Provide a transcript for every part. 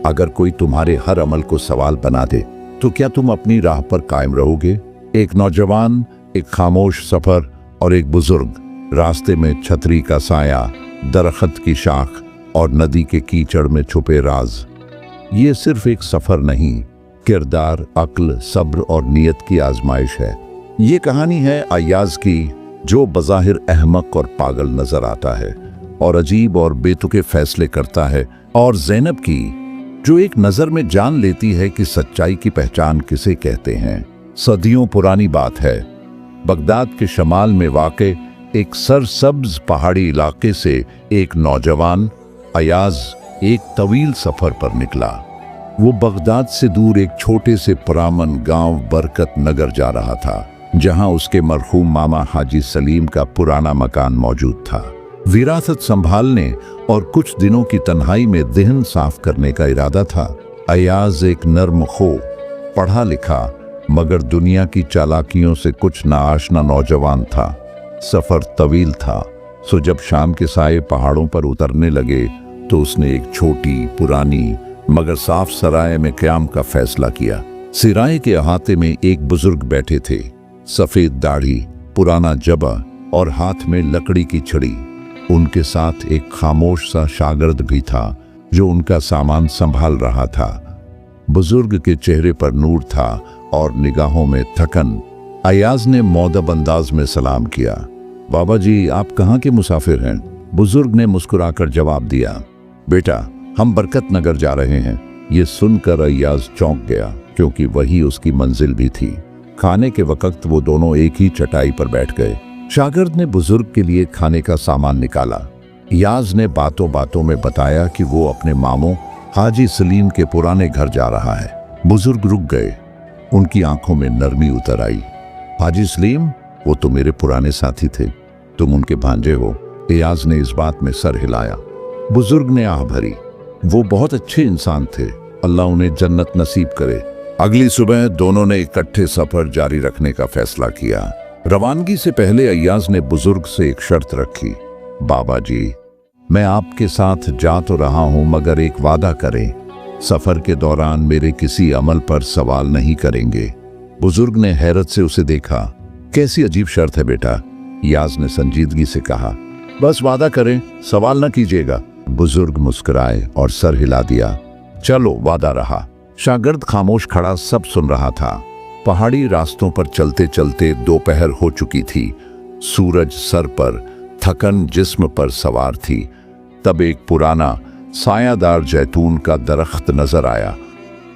अगर कोई तुम्हारे हर अमल को सवाल बना दे तो क्या तुम अपनी राह पर कायम रहोगे? एक नौजवान, एक खामोश सफर और एक बुजुर्ग। रास्ते में छतरी का साया, दरख्त की शाख और नदी के कीचड़ में छुपे राज। ये सिर्फ एक सफर नहीं, किरदार, अक्ल, सब्र और नीयत की आजमाइश है। ये कहानी है अय्याज की, जो बज़ाहिर अहमक और पागल नजर आता है और अजीब और बेतुके फैसले करता है, और ज़ैनब की, जो एक नज़र में जान लेती है कि सच्चाई की पहचान किसे कहते हैं। सदियों पुरानी बात है। बगदाद के शमाल में वाक़े एक सरसब्ज पहाड़ी इलाके से एक नौजवान अय्याज एक तवील सफर पर निकला। वो बगदाद से दूर एक छोटे से पुरामन गांव बरकत नगर जा रहा था, जहां उसके मरहूम मामा हाजी सलीम का पुराना मकान मौजूद था। विरासत संभालने और कुछ दिनों की तन्हाई में देहन साफ करने का इरादा था। अय्याज एक नर्म खो, पढ़ा लिखा मगर दुनिया की चालाकियों से कुछ नाआशना नौजवान था। सफर तवील था, सो जब शाम के साए पहाड़ों पर उतरने लगे तो उसने एक छोटी, पुरानी मगर साफ सराय में क़याम का फैसला किया। सिराए के अहाते में एक बुजुर्ग बैठे थे, सफेद दाढ़ी, पुराना जबा और हाथ में लकड़ी की छड़ी। उनके साथ एक खामोश सा शागिर्द भी था जो उनका सामान संभाल रहा था। बुजुर्ग के चेहरे पर नूर था और निगाहों में थकन। अय्याज ने मौदब अंदाज में सलाम किया। बाबा जी, आप कहाँ के मुसाफिर हैं? बुजुर्ग ने मुस्कुराकर जवाब दिया, बेटा, हम बरकत नगर जा रहे हैं। ये सुनकर अय्याज चौंक गया, क्योंकि वही उसकी मंजिल भी थी। खाने के वक्त वो दोनों एक ही चटाई पर बैठ गए। शागिर्द ने बुजुर्ग के लिए खाने का सामान निकाला। अय्याज ने बातों बातों में बताया कि वो अपने मामों हाजी सलीम के पुराने घर जा रहा है। बुजुर्ग रुक गए, उनकी आंखों में नरमी उतर आई। हाजी सलीम? वो तो मेरे पुराने साथी थे, तुम उनके भांजे हो। अय्याज ने इस बात में सर हिलाया। बुजुर्ग ने आह भरी, वो बहुत अच्छे इंसान थे, अल्लाह उन्हें जन्नत नसीब करे। अगली सुबह दोनों ने इकट्ठे सफर जारी रखने का फैसला किया। रवानगी से पहले अय्याज ने बुजुर्ग से एक शर्त रखी, बाबा जी, मैं आपके साथ जा तो रहा हूं, मगर एक वादा करें, सफर के दौरान मेरे किसी अमल पर सवाल नहीं करेंगे। बुजुर्ग ने हैरत से उसे देखा। कैसी अजीब शर्त है बेटा? अय्याज ने संजीदगी से कहा। बस वादा करें, सवाल न कीजिएगा। बुजुर्ग मुस्कुराए और सर हिला दिया। चलो, वादा रहा। शागिर्द खामोश खड़ा सब सुन रहा था। पहाड़ी रास्तों पर चलते चलते दोपहर हो चुकी थी। सूरज सर पर, थकन जिस्म पर सवार थी। तब एक पुराना सायादार जैतून का दरख्त नजर आया।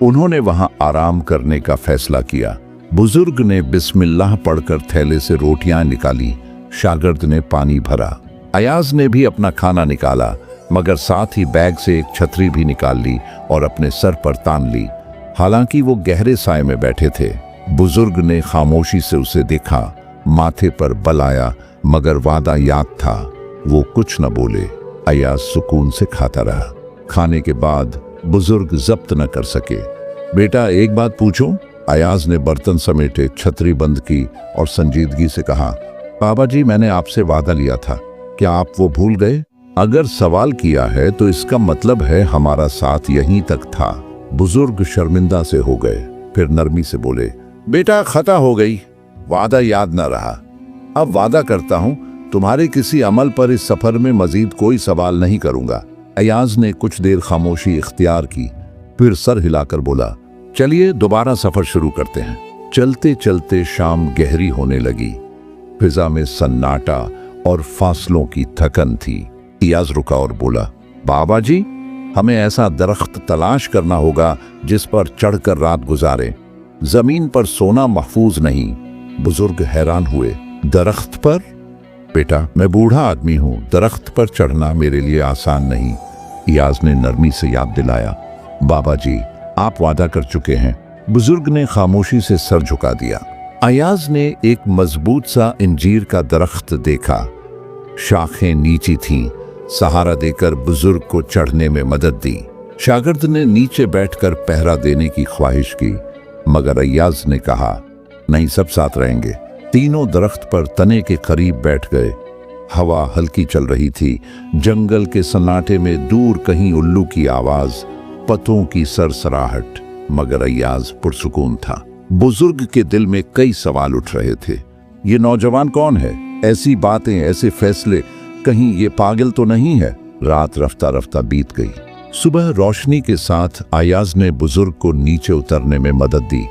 उन्होंने वहां आराम करने का फैसला किया। बुजुर्ग ने बिस्मिल्लाह पढ़कर थैले से रोटियां निकाली। शागिर्द ने पानी भरा। अय्याज ने भी अपना खाना निकाला, मगर साथ ही बैग से एक छतरी भी निकाल ली और अपने सर पर तान ली। हालांकि वो गहरे साए में बैठे थे। बुजुर्ग ने खामोशी से उसे देखा। माथे पर बल आया, मगर वादा याद था। वो कुछ न बोले। अय्याज सुकून से खाता रहा। खाने के बाद बुजुर्ग जब्त न कर सके। बेटा, एक बात पूछूं? अय्याज ने बर्तन समेटे, छतरी बंद की और संजीदगी से कहा, बाबा जी, मैंने आपसे वादा लिया था, क्या आप वो भूल गए? अगर सवाल किया है तो इसका मतलब है हमारा साथ यहीं तक था। बुजुर्ग शर्मिंदा से हो गए, फिर नरमी से बोले, बेटा, खता हो गई, वादा याद न रहा। अब वादा करता हूं, तुम्हारे किसी अमल पर इस सफर में मजीद कोई सवाल नहीं करूंगा। अय्याज ने कुछ देर खामोशी इख्तियार की, फिर सर हिलाकर बोला, चलिए दोबारा सफर शुरू करते हैं। चलते चलते शाम गहरी होने लगी। फिजा में सन्नाटा और फासलों की थकन थी। अय्याज रुका और बोला, बाबा जी, हमें ऐसा दरख्त तलाश करना होगा जिस पर चढ़कर रात गुजारे। जमीन पर सोना महफूज नहीं। बुजुर्ग हैरान हुए। दरख्त पर? बेटा, मैं बूढ़ा आदमी हूं, दरख्त पर चढ़ना मेरे लिए आसान नहीं। अय्याज ने नरमी से याद दिलाया, बाबा जी, आप वादा कर चुके हैं। बुजुर्ग ने खामोशी से सर झुका दिया। अय्याज ने एक मजबूत सा इंजीर का दरख्त देखा। शाखें नीची थीं। सहारा देकर बुजुर्ग को चढ़ने में मदद दी। शागिर्द ने नीचे बैठकर पहरा देने की ख्वाहिश की, मगर अय्याज ने कहा, नहीं, सब साथ रहेंगे। तीनों दरख्त पर तने के करीब बैठ गए। हवा हल्की चल रही थी। जंगल के सन्नाटे में दूर कहीं उल्लू की आवाज, पत्तों की सरसराहट, मगर अय्याज पुरसुकून था। बुजुर्ग के दिल में कई सवाल उठ रहे थे। ये नौजवान कौन है? ऐसी बातें, ऐसे फैसले, कहीं ये पागल तो नहीं है? रात रफ्ता रफ्ता बीत गई। सुबह रोशनी के साथ अय्याज ने बुजुर्ग को नीचे उतरने में मदद दी।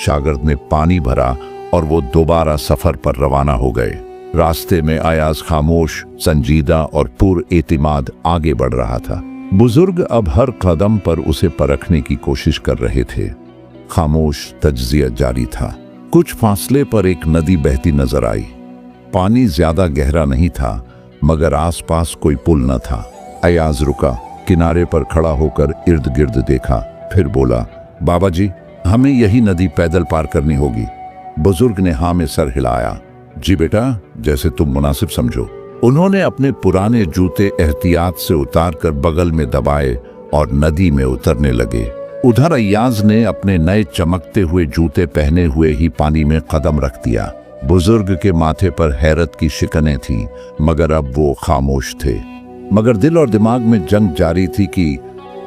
शागिर्द ने पानी भरा और वो दोबारा सफर पर रवाना हो गए। रास्ते में अय्याज खामोश, संजीदा और पुरएतिमाद आगे बढ़ रहा था। बुजुर्ग अब हर कदम पर उसे परखने की कोशिश कर रहे थे। खामोश तज्जिया जारी था। कुछ फासले पर एक नदी बहती नजर आई। पानी ज्यादा गहरा नहीं था, मगर आसपास कोई पुल न था। अय्याज रुका, किनारे पर खड़ा होकर इर्द गिर्द देखा, फिर बोला, बाबा जी, हमें यही नदी पैदल पार करनी होगी। बुजुर्ग ने हाँ में सर हिलाया। जी बेटा, जैसे तुम मुनासिब समझो। उन्होंने अपने पुराने जूते एहतियात से उतारकर बगल में दबाए और नदी में उतरने लगे। उधर अय्याज ने अपने नए चमकते हुए जूते पहने हुए ही पानी में कदम रख दिया। बुजुर्ग के माथे पर हैरत की शिकनें थीं, मगर अब वो खामोश थे। मगर दिल और दिमाग में जंग जारी थी कि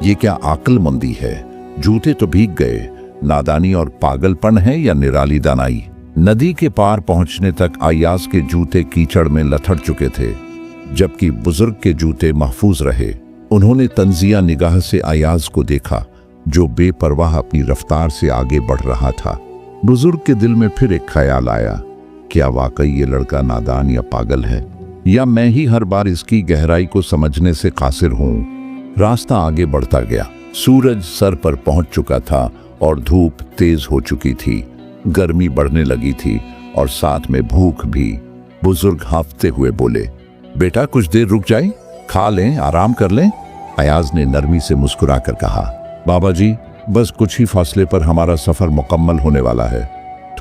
ये क्या अक्लमंदी है। जूते तो भीग गए, नादानी और पागलपन है या निराली दानाई। नदी के पार पहुंचने तक अय्याज के जूते कीचड़ में लथड़ चुके थे, जबकि बुजुर्ग के जूते महफूज रहे। उन्होंने तंजिया निगाह से अय्याज को देखा, जो बेपरवाह अपनी रफ्तार से आगे बढ़ रहा था। बुजुर्ग के दिल में फिर एक ख्याल आया, क्या वाकई ये लड़का नादान या पागल है, या मैं ही हर बार इसकी गहराई को समझने से कासिर हूं। रास्ता आगे बढ़ता गया। सूरज सर पर पहुंच चुका था और धूप तेज हो चुकी थी। गर्मी बढ़ने लगी थी और साथ में भूख भी। बुजुर्ग हांफते हुए बोले, बेटा कुछ देर रुक जाए, खा लें, आराम कर लें। अय्याज ने नरमी से मुस्कुराकर कहा, बाबा जी, बस कुछ ही फासले पर हमारा सफर मुकम्मल होने वाला है,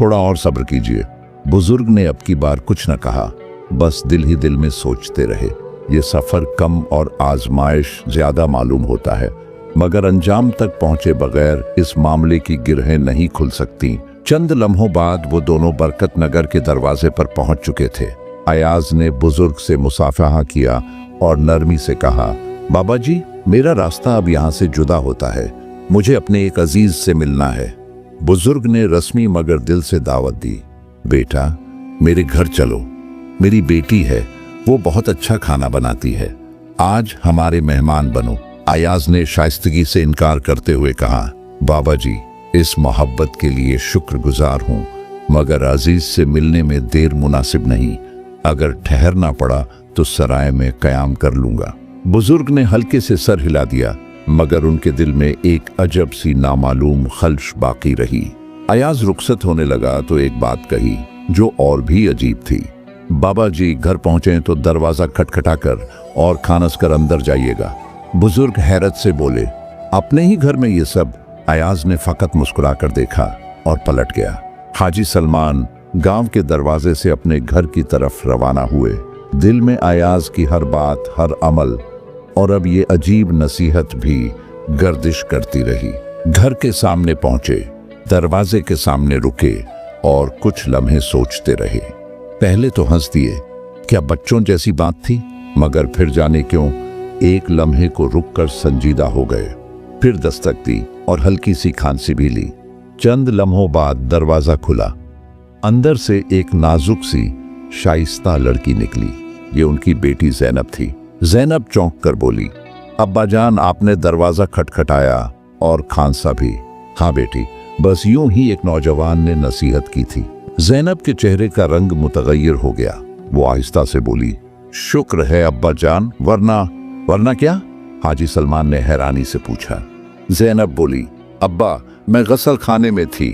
थोड़ा और सब्र कीजिए। बुजुर्ग ने अब की बार कुछ न कहा, बस दिल ही दिल में सोचते रहे। ये सफर कम और आजमाइश ज्यादा मालूम होता है, मगर अंजाम तक पहुंचे बगैर इस मामले की गिरहें नहीं खुल सकती। चंद लम्हों बाद वो दोनों बरकत नगर के दरवाजे पर पहुंच चुके थे। अय्याज ने बुजुर्ग से मुसाफहा किया और नरमी से कहा, बाबा जी, मेरा रास्ता अब यहाँ से जुदा होता है, मुझे अपने एक अजीज से मिलना है। बुजुर्ग ने रस्मी मगर दिल से दावत दी, बेटा मेरे घर चलो, मेरी बेटी है, वो बहुत अच्छा खाना बनाती है, आज हमारे मेहमान बनो। अय्याज ने शाइस्तगी से इनकार करते हुए कहा, बाबा जी, इस मोहब्बत के लिए शुक्रगुजार हूँ, मगर अजीज से मिलने में देर मुनासिब नहीं। अगर ठहरना पड़ा तो सराय में कयाम कर लूंगा। बुजुर्ग ने हल्के से सर हिला दिया, मगर उनके दिल में एक अजब सी नामालूम खल्श बाकी रही। अय्याज रुखसत होने लगा तो एक बात कही जो और भी अजीब थी, बाबा जी घर पहुंचे तो दरवाजा खटखटाकर और खानस कर अंदर जाइएगा। बुजुर्ग हैरत से बोले, अपने ही घर में ये सब? अय्याज ने फकत मुस्कुराकर देखा और पलट गया। हाजी सलमान गांव के दरवाजे से अपने घर की तरफ रवाना हुए। दिल में अय्याज की हर बात, हर अमल और अब ये अजीब नसीहत भी गर्दिश करती रही। घर के सामने पहुंचे, दरवाजे के सामने रुके और कुछ लम्हे सोचते रहे। पहले तो हंस दिए, क्या बच्चों जैसी बात थी, मगर फिर जाने क्यों एक लम्हे को रुककर संजीदा हो गए। फिर दस्तक दी और हल्की सी खांसी भी ली। चंद लम्हों बाद दरवाजा खुला। अंदर से एक नाजुक सी शाइस्ता लड़की निकली। ये उनकी बेटी ज़ैनब थी। ज़ैनब चौंक कर बोली, अब्बा जान, आपने दरवाजा खटखटाया और खांसा भी। हाँ बेटी, बस यूं ही एक नौजवान ने नसीहत की थी। ज़ैनब के चेहरे का रंग मुतगय्यर हो गया। वो आहिस्ता से बोली, शुक्र है अब्बा जान, वरना क्या? हाजी सलमान ने हैरानी से पूछा। ज़ैनब बोली, अब्बा मैं गसल खाने में थी,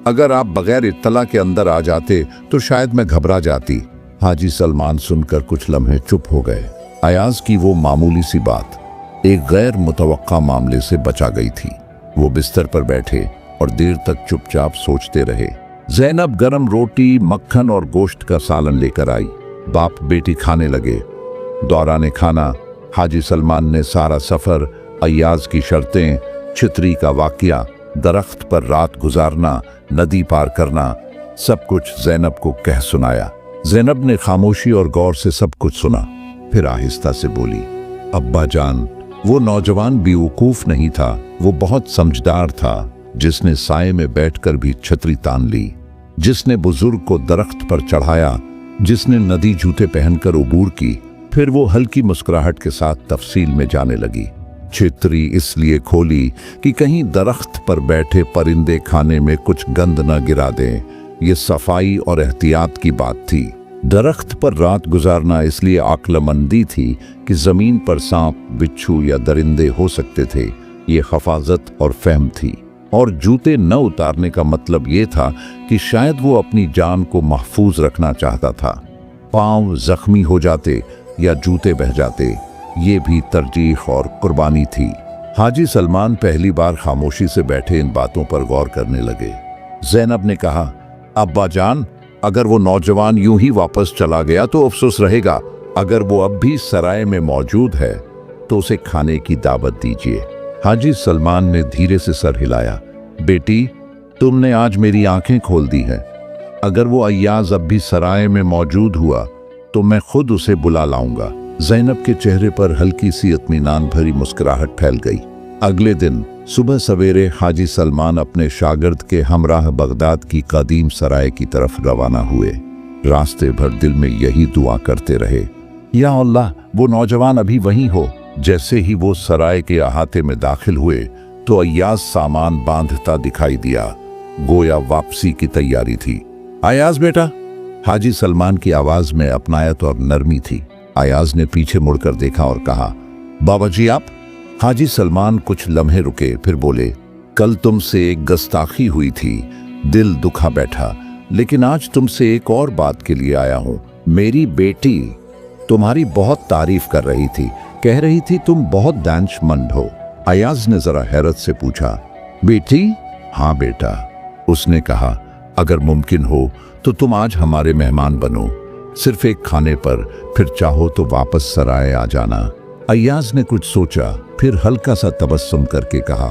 अगर आप बगैर इत्तला के अंदर आ जाते तो शायद मैं घबरा जाती। हाजी सलमान सुनकर कुछ लम्हे चुप हो गए। अय्याज की वो मामूली सी बात एक गैर मुतवक्का मामले से बचा गई थी। वो बिस्तर पर बैठे और देर तक चुपचाप सोचते रहे। ज़ैनब गरम रोटी, मक्खन और गोश्त का सालन लेकर आई। बाप बेटी खाने लगे। दौरान खाना हाजी सलमान ने सारा सफर, अय्याज की शर्तें, छितरी का वाकया, दरख्त पर रात गुजारना, नदी पार करना, सब कुछ ज़ैनब को कह सुनाया। ज़ैनब ने खामोशी और गौर से सब कुछ सुना, फिर आहिस्ता से बोली, अब्बा जान, वो नौजवान बेवकूफ नहीं था, वो बहुत समझदार था, जिसने साए में बैठकर भी छतरी तान ली, जिसने बुजुर्ग को दरख्त पर चढ़ाया, जिसने नदी जूते पहनकर उबूर की। फिर वो हल्की मुस्कुराहट के साथ तफसील में जाने लगी। छतरी इसलिए खोली कि कहीं दरख्त पर बैठे परिंदे खाने में कुछ गंद न गिरा दें। ये सफाई और एहतियात की बात थी। दरख्त पर रात गुजारना इसलिए अक्लमंदी थी कि जमीन पर सांप, बिच्छू या दरिंदे हो सकते थे। ये हिफाजत और फहम थी। और जूते न उतारने का मतलब ये था कि शायद वो अपनी जान को महफूज रखना चाहता था। पांव जख्मी हो जाते या जूते बह जाते, ये भी तरजीह और कुर्बानी थी। हाजी सलमान पहली बार खामोशी से बैठे इन बातों पर गौर करने लगे। ज़ैनब ने कहा, अब्बा जान, अगर वो नौजवान यूं ही वापस चला गया तो अफसोस रहेगा। अगर वो अब भी सराय में मौजूद है तो उसे खाने की दावत दीजिए। हाजी सलमान ने धीरे से सर हिलाया। बेटी, तुमने आज मेरी आंखें खोल दी हैं। अगर वो अय्याज अब भी सराय में मौजूद हुआ तो मैं खुद उसे बुला लाऊंगा। ज़ैनब के चेहरे पर हल्की सी इत्मीनान भरी मुस्कुराहट फैल गई। अगले दिन सुबह सवेरे हाजी सलमान अपने शागिर्द के हमराह बगदाद की कदीम सराय की तरफ रवाना हुए। रास्ते भर दिल में यही दुआ करते रहे, या अल्लाह, वो नौजवान अभी वहीं हो। जैसे ही वो सराय के अहाते में दाखिल हुए तो अय्याज सामान बांधता दिखाई दिया, गोया वापसी की तैयारी थी। अय्याज बेटा, हाजी सलमान की आवाज में अपनायत और नरमी थी। अय्याज ने पीछे मुड़कर देखा और कहा, बाबा जी आप? हाजी सलमान कुछ लम्हे रुके, फिर बोले, कल तुमसे एक गुस्ताखी हुई थी, दिल दुखा बैठा, लेकिन आज तुमसे एक और बात के लिए आया हूं। मेरी बेटी तुम्हारी बहुत तारीफ कर रही थी, कह रही थी तुम बहुत दानिशमंद हो। अय्याज ने जरा हैरत से पूछा, बेटी? हाँ बेटा, उसने कहा, अगर मुमकिन हो तो तुम आज हमारे मेहमान बनो, सिर्फ एक खाने पर, फिर चाहो तो वापस सराय आ जाना। अय्याज ने कुछ सोचा, फिर हल्का सा तबस्सुम करके कहा,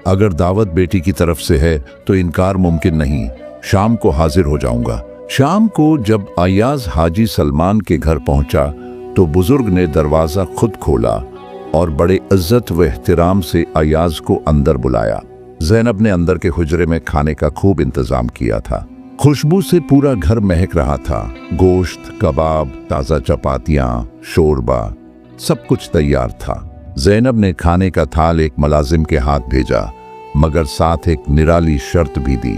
अगर दावत बेटी की तरफ से है तो इनकार मुमकिन नहीं, शाम को हाजिर हो जाऊंगा। शाम को जब अय्याज हाजी सलमान के घर पहुंचा तो बुजुर्ग ने दरवाजा खुद खोला और बड़े इज्जत व एहतराम से अय्याज को अंदर बुलाया। ज़ैनब ने अंदर के हुजरे में खाने का खूब इंतजाम किया था। खुशबू से पूरा घर महक रहा था। गोश्त, कबाब, ताज़ा चपातियाँ, शोरबा, सब कुछ तैयार था। ज़ैनब ने खाने का थाल एक मुलाजिम के हाथ भेजा, मगर साथ एक निराली शर्त भी दी,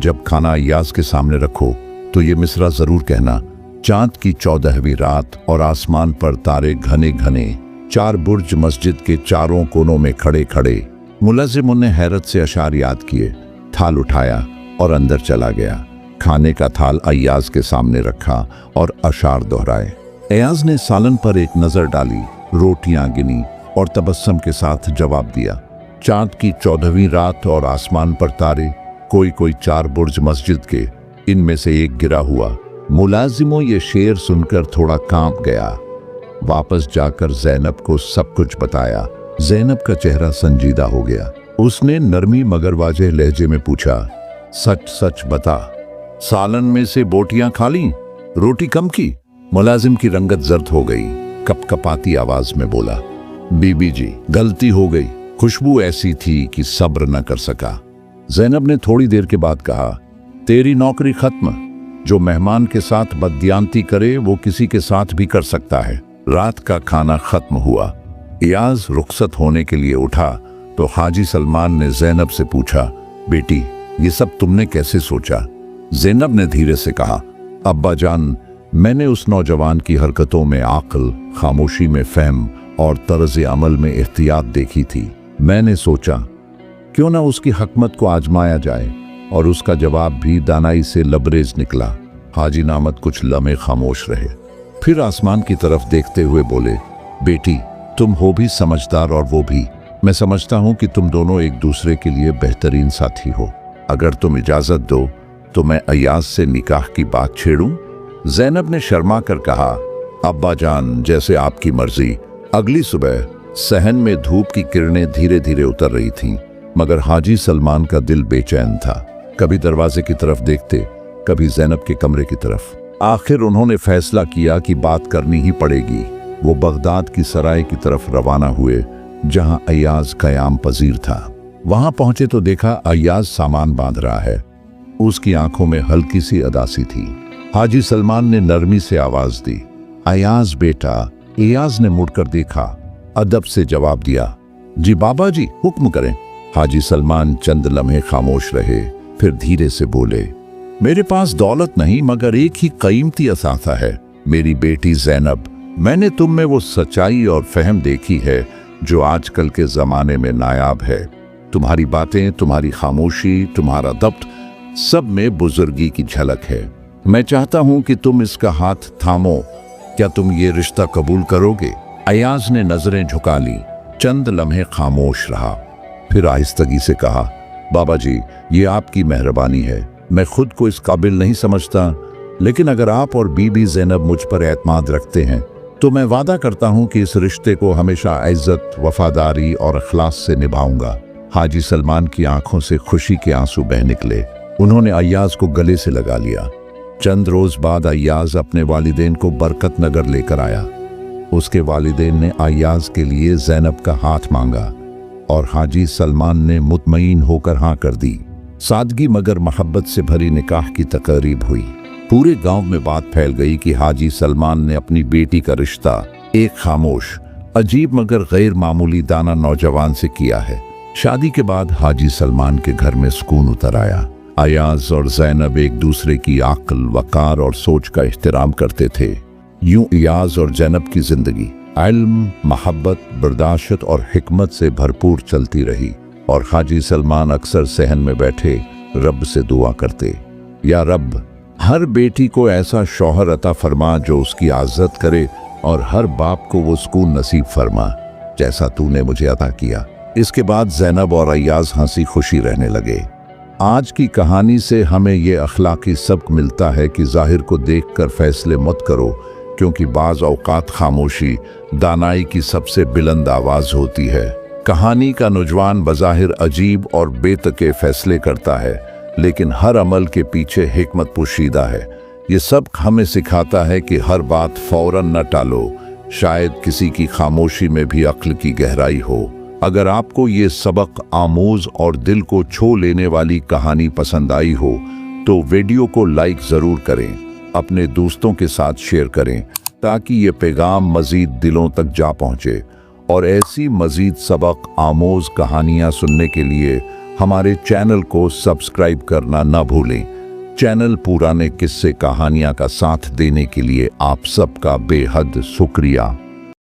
जब खाना अय्याज के सामने रखो तो ये मिसरा जरूर कहना, चांद की 14वीं रात और आसमान पर तारे घने घने, 4 बुर्ज मस्जिद के चारों कोनों में खड़े खड़े। मुलाजिम ने हैरत से अशार याद किए, थाल उठाया और अंदर चला गया। खाने का थाल अय्याज के सामने रखा और अशार दोहराए। अय्याज ने सालन पर एक नजर डाली, रोटियां गिनी और तबस्सुम के साथ जवाब दिया, चांद की 14वीं रात और आसमान पर तारे, कोई कोई 4 बुर्ज मस्जिद के, इनमें से एक गिरा हुआ। मुलाजिमों ये शेर सुनकर थोड़ा कांप गया। वापस जाकर ज़ैनब को सब कुछ बताया। ज़ैनब का चेहरा संजीदा हो गया। उसने नरमी मगर वाज़ेह लहजे में पूछा, सच सच बता, सालन में से बोटियां खा ली, रोटी कम की? मुलाजिम की रंगत जर्द हो गई, कपकपाती आवाज में बोला, बीबी जी गलती हो गई, खुशबू ऐसी थी कि सब्र न कर सका। ज़ैनब ने थोड़ी देर के बाद कहा, तेरी नौकरी खत्म, जो मेहमान के साथ बददियांती करे वो किसी के साथ भी कर सकता है। रात का खाना खत्म हुआ। अय्याज रुखसत होने के लिए उठा तो हाजी सलमान ने ज़ैनब से पूछा, बेटी ये सब तुमने कैसे सोचा? ज़ैनब ने धीरे से कहा, अब्बा जान, मैंने उस नौजवान की हरकतों में आकल, खामोशी में फहम और तर्ज अमल में एहतियात देखी थी। मैंने सोचा क्यों ना उसकी हकमत को आजमाया जाए, और उसका जवाब भी दानाई से लबरेज निकला। हाजी नामत कुछ लम्हे खामोश रहे, फिर आसमान की तरफ देखते हुए बोले, बेटी तुम हो भी समझदार और वो भी। मैं समझता हूँ कि तुम दोनों एक दूसरे के लिए बेहतरीन साथी हो। अगर तुम इजाजत दो तो मैं अय्याज से निकाह की बात छेड़ूं? ज़ैनब ने शर्मा कर कहा, अब्बा जान जैसे आपकी मर्जी। अगली सुबह सहन में धूप की किरणें धीरे धीरे उतर रही थीं, मगर हाजी सलमान का दिल बेचैन था। कभी दरवाजे की तरफ देखते, कभी ज़ैनब के कमरे की तरफ। आखिर उन्होंने फैसला किया कि बात करनी ही पड़ेगी। वो बगदाद की सराय की तरफ रवाना हुए जहां अय्याज कयाम पजीर था। वहां पहुंचे तो देखा अय्याज सामान बांध रहा है। उसकी आंखों में हल्की सी उदासी थी। हाजी सलमान ने नरमी से आवाज दी, अय्याज बेटा। अय्याज ने मुड़कर देखा, अदब से जवाब दिया, जी बाबा जी, हुक्म करें। हाजी सलमान चंद लम्हे खामोश रहे, फिर धीरे से बोले, मेरे पास दौलत नहीं मगर एक ही कीमती असासा है, मेरी बेटी ज़ैनब। मैंने तुम में वो सच्चाई और फहम देखी है जो आजकल के जमाने में नायाब है। तुम्हारी बातें, तुम्हारी खामोशी, तुम्हारा दब्त, सब में बुजुर्गी की झलक है। मैं चाहता हूं कि तुम इसका हाथ थामो। क्या तुम ये रिश्ता कबूल करोगे? अय्याज ने नजरें झुका ली, चंद लम्हे खामोश रहा, फिर आहिस्तगी से कहा, बाबा जी, ये आपकी मेहरबानी है। मैं खुद को इस काबिल नहीं समझता, लेकिन अगर आप और बीबी ज़ैनब मुझ पर एतमाद रखते हैं तो मैं वादा करता हूं कि इस रिश्ते को हमेशा इज्जत, वफादारी और इखलास से निभाऊंगा। हाजी सलमान की आंखों से खुशी के आंसू बह निकले। उन्होंने अय्याज को गले से लगा लिया। चंद रोज बाद अय्याज अपने वालिदैन को बरकत नगर लेकर आया। उसके वालिदैन ने अय्याज के लिए ज़ैनब का हाथ मांगा और हाजी सलमान ने मुतमईन होकर हाँ कर दी। सादगी मगर मोहब्बत से भरी निकाह की तकरीब हुई। पूरे गांव में बात फैल गई कि हाजी सलमान ने अपनी बेटी का रिश्ता एक खामोश, अजीब मगर गैर मामूली दाना नौजवान से किया है। शादी के बाद हाजी सलमान के घर में सुकून उतर आया। अय्याज और ज़ैनब एक दूसरे की अक्ल, वकार और सोच का एहतराम करते थे। यूं अय्याज और ज़ैनब की जिंदगी इल्म, मोहब्बत, बर्दाश्त और हिकमत से भरपूर चलती रही। और हाजी सलमान अक्सर सहन में बैठे रब से दुआ करते, या रब, हर बेटी को ऐसा शौहर अता फरमा जो उसकी इज्जत करे और हर बाप को वो सुकून नसीब फरमा जैसा तूने मुझे अता किया। इसके बाद ज़ैनब और अय्याज हंसी खुशी रहने लगे। आज की कहानी से हमें ये अखलाकी सबक मिलता है कि ज़ाहिर को देखकर फैसले मत करो, क्योंकि बाज़ औक़ात खामोशी दानाई की सबसे बुलंद आवाज़ होती है। कहानी का नौजवान बज़ाहिर अजीब और बेतुके फैसले करता है, लेकिन हर अमल के पीछे हिकमत पोशीदा है। ये सब हमें सिखाता है कि हर बात फौरन न टालो, शायद किसी की खामोशी में भी अक्ल की गहराई हो। अगर आपको ये सबक आमोज और दिल को छू लेने वाली कहानी पसंद आई हो तो वीडियो को लाइक ज़रूर करें, अपने दोस्तों के साथ शेयर करें ताकि ये पैगाम मज़ीद दिलों तक जा पहुँचे। और ऐसी मज़ीद सबक आमोज कहानियाँ सुनने के लिए हमारे चैनल को सब्सक्राइब करना ना भूलें। चैनल पुराने किस्से कहानियाँ का साथ देने के लिए आप सबका बेहद शुक्रिया।